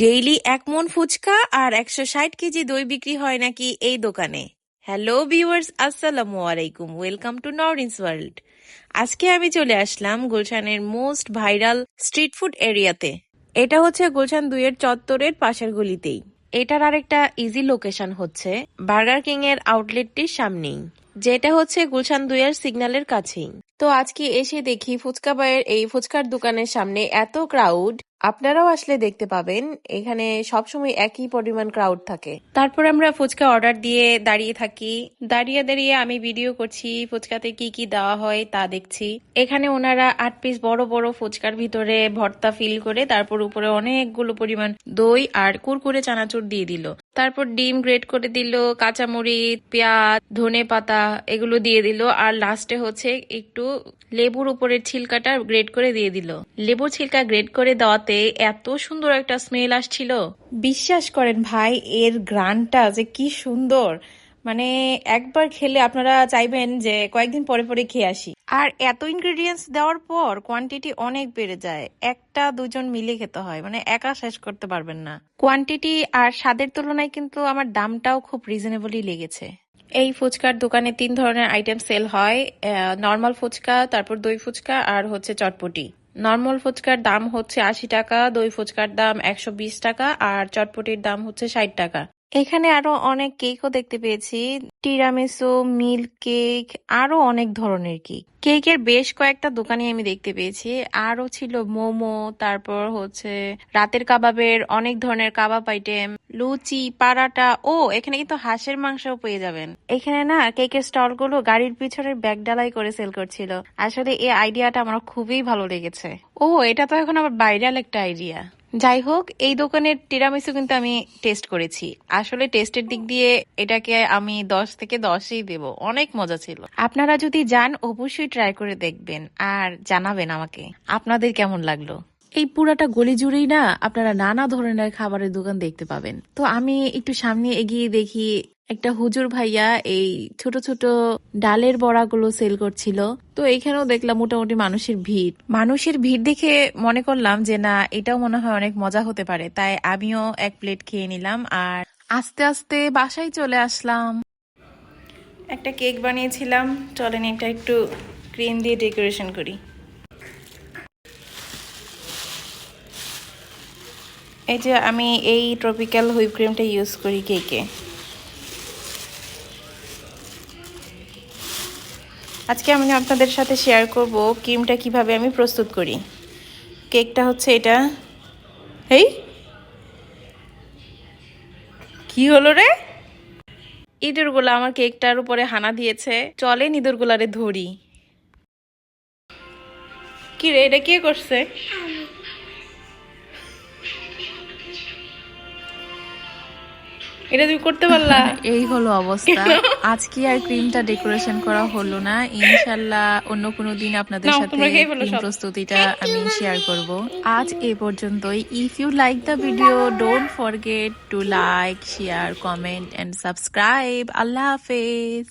Daily ১ মণ ফুচকা আর ১৬০ KG দই বিক্রি হয় নাকি এই দোকানে। হ্যালো ভিউয়ার্স, আসসালামু আলাইকুম, ওয়েলকাম টু নওরিনস ওয়ার্ল্ড। আজকে আমি চলে আসলাম গুলশানের মোস্ট ভাইরাল স্ট্রিট ফুড এরিয়াতে। এটা হচ্ছে গুলশান ২ এর চত্বরের পাশের গলিতেই। এটার আরেকটা ইজি লোকেশন হচ্ছে বার্গার কিং এর আউটলেটটির সামনেই, যেটা হচ্ছে গুলশান ২ এর সিগন্যালের কাছেই। তো আজকে এসে দেখি ফুচকা ভাইয়ের এই ফুচকার দোকানের সামনে এত ক্রাউড। আপনারাও আসলে দেখতে পাবেন এখানে সবসময় একই পরিমাণ ক্রাউড থাকে। তারপর আমরা ফুচকা অর্ডার দিয়ে দাঁড়িয়ে থাকি। দাঁড়িয়ে দাঁড়িয়ে আমি ভিডিও করছি, ফুচকাতে কি কি দেওয়া হয় তা দেখছি। এখানে ওনারা ৮ পিস বড় বড় ফুচকার ভিতরে ভর্তা ফিল করে তারপর উপরে অনেকগুলো পরিমাণ দই আর কুরকুরে চানাচুর দিয়ে দিল। তারপর ডিম গ্রেট করে দিল, কাঁচামরিচ, পেঁয়াজ, ধনে পাতা এগুলো দিয়ে দিল, আর লাস্টে হচ্ছে একটু লেবুর উপরের ছিলকাটা গ্রেট করে দিয়ে দিল। লেবুর ছিলকা গ্রেট করে দেওয়াতে এত সুন্দর একটা স্মেল আসছিল, বিশ্বাস করেন ভাই, এর ঘ্রাণটা যে কি সুন্দর, মানে একবার খেলে আপনারা চাইবেন যে কয়েকদিন পরে পরে খেয়ে আসি। আর এত ইনগ্রেডিয়েন্টস দেওয়ার পর কোয়ান্টিটি অনেক বেড়ে যায়, একটা দুজন মিলে খেতে হয়, মানে একা শেষ করতে পারবেন না। কোয়ান্টিটি আর স্বাদের তুলনায় কিন্তু আমার দামটাও খুব রিজনেবলই লেগেছে। এই ফুচকার দোকানে ৩ ধরনের আইটেম সেল হয়, নর্মাল ফুচকা, তারপর দই ফুচকা আর হচ্ছে চটপটি। নর্মাল ফুচকার দাম হচ্ছে ৮০ টাকা, দই ফুচকার দাম ১২০ টাকা আর চটপটির দাম হচ্ছে ৬০ টাকা। এখানে আরো অনেক কেকও দেখতে পেয়েছি, টিরামিসু, মিল্ক কেক, আরো অনেক ধরনের কেক। কেকের বেশ কয়েকটা দোকানে আমি দেখতে পেয়েছি। আরো ছিল মোমো, তারপর হচ্ছে রাতের কাবাবের অনেক ধরনের কাবাব আইটেম, লুচি, পারাটা, ও এখানে কিন্তু হাঁসের মাংসও পেয়ে যাবেন। এখানে না কেকের স্টল গুলো গাড়ির পিছনের ব্যাগ ডালাই করে সেল করছিল। আসলে এই আইডিয়াটা আমার খুবই ভালো লেগেছে। ও, এটা তো এখন আবার ভাইরাল একটা আইডিয়া। যাই হোক, এই দোকানের টিরামিসু কিন্তু আমি টেস্ট করেছি। আসলে টেস্টের দিক দিয়ে এটাকে আমি ১০ থেকে ১০ই দেব, অনেক মজা ছিল। আপনারা যদি যান অবশ্যই ট্রাই করে দেখবেন আর জানাবেন আমাকে আপনাদের কেমন লাগলো। এই পুরাটা গলি জুড়েই না আপনারা নানা ধরনের খাবারের দোকান দেখতে পাবেন। তো আমি একটু সামনে এগিয়ে দেখি একটা হুজুর ভাইয়া এই ছোট ছোট ডালের বড়াগুলো সেল করছিল। তো এইখানেও দেখলাম মোটামুটি মানুষের ভিড় দেখে মনে করলাম যে না, এটাও মনে হয় অনেক মজা হতে পারে, তাই আমিও ১ প্লেট খেয়ে নিলাম আর আস্তে আস্তে বাসায় চলে আসলাম। একটা কেক বানিয়েছিলাম, চলেন এটা একটু ক্রিম দিয়ে ডেকোরেশন করি। এই যে আমি এই ট্রপিক্যাল হুইপ ক্রিমটা ইউজ করি কেকে। আজকে আমি আপনাদের সাথে শেয়ার করব ক্রিমটা কিভাবে আমি প্রস্তুত করি। কেকটা হচ্ছে এটা। এই কি হলো রে? ইঁদুরগুলা আমার কেকটার উপরে হানা দিয়েছে, চলেন ইঁদুরগুলারে ধরি। কি রে, এটা কে করছে? এটা তুমি করতে পারলা? এই হলো অবস্থা। আজকে আর ক্রিমটা ডেকোরেশন করা হলো না, ইনশাল্লাহ অন্য কোনো দিন আপনাদের নাও, সাথে তোমরা খেয়ে ফেলো ক্রিম সব। প্রস্তুতিটা আমি শেয়ার করব। আজ এ পর্যন্তই। If you like the video, don't forget to like, share, comment and subscribe. আল্লাহ হাফেজ।